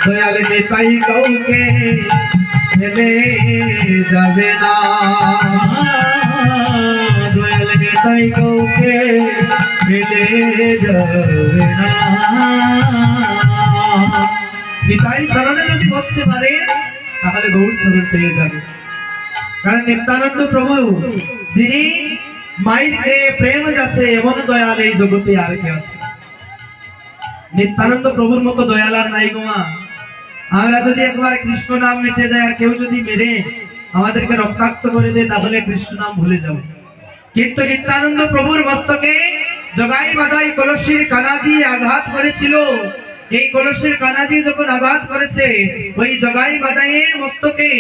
দয়াল নেতাই কাউকে ফেলে যাবে না, দয়াল নেতাই কাউকে ফেলে যাবে না। নিতাই চরণে যদি বসতে পারে তাহলে গৌর চরণ পেয়ে যাবে। কারণ নিত্যানন্দ প্রভু যিনি মায়ের খেয়ে প্রেম যাচ্ছে এমন দয়াল এই জগতে আর কে আছে? নিত্যানন্দ প্রভুর মতো দয়াল আর নাই গোমা। আমরা যদি একবার কৃষ্ণ নাম নিতে যাই আর কেউ যদি মেরে আমাদেরকে রক্তাক্ত করে দেয় তাহলে কৃষ্ণ নাম ভুলে যাব। কিন্তু নিত্যানন্দ প্রভুর মস্তকে জগাই বাদাই কলসির কানা দিয়ে আঘাত করেছিল। এই কলসির কানা দিয়ে যখন আঘাত করেছে ওই জগাই বাদাইয়ের মস্তকে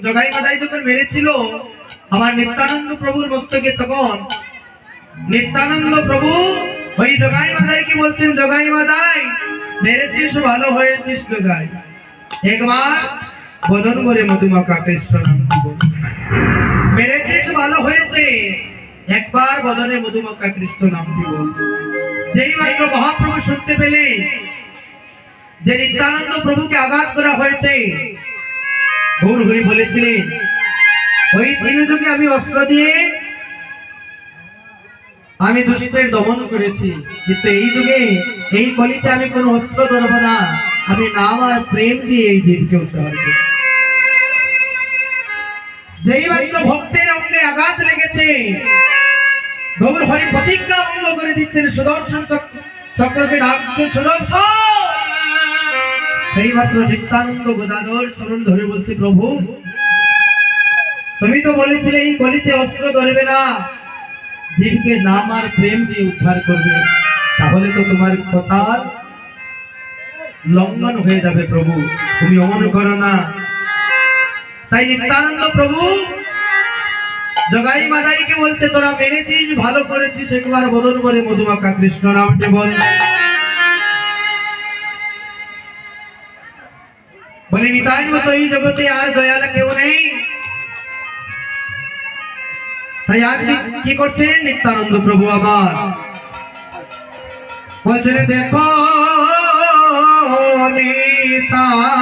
জগাই বাদাই যখন মেরেছিল আমার নিত্যানন্দ প্রভুর মস্তকে, তখন নিত্যানন্দ প্রভু ওই জগাই বাদাইকে বলছেন, জগাই বাদাই মেরেছিস ভালো হয়েছিস জগাই, একবার বদন ভরে মধুমাখা কৃষ্ণ নাম দিব। মেরেছিস ভালো হয়েছে, একবার বদনে মধুমাখা কৃষ্ণ নাম দিব। যেই মাত্র মহাপ্রভু শুনতে পেলে যে নিত্যানন্দ প্রভুকে আঘাত করা হয়েছে, গৌর হরি বলেছিলেন ওই তিন যুগে আমি অস্ত্র দিয়ে আমি দুষ্টের দমন করেছি, কিন্তু এই যুগে এই কলিতে আমি কোন অস্ত্র ধরব না, আমি নাম আর প্রেম দিয়ে এই জীবকে উদ্ধার করব। যেই মাত্র ভক্তের অঙ্গে আঘাত লেগেছে গৌর হরি প্রতিজ্ঞা ভঙ্গ করে দিচ্ছেন, সুদর্শন চক্রকে ডাকছেন সুদর্শন। সেই মাত্র নিত্যানন্দ গদাধর চরণ ধরে বলছে, প্রভু তুমি তো বলেছিলে এই কলিতে অস্ত্র ধরবে না, জীবকে নাম আর প্রেম দিয়ে উদ্ধার করবে, তাহলে তো তোমার কথার লঙ্ঘন হয়ে যাবে প্রভু, তুমি অমন করো না। তাই নিত্যানন্দ প্রভু জগাই মাদাইকে বলছে, তোরা মেরেছিস ভালো করেছিস, একবার বদন করে মধুমাখা কৃষ্ণ নামটি বল। বলে নিতাই মতো এই জগতে আর দয়াল কেউ নেই। তাই আজ কি করছেন নিত্যানন্দ প্রভু আবার বলছেন, দেখো নিতা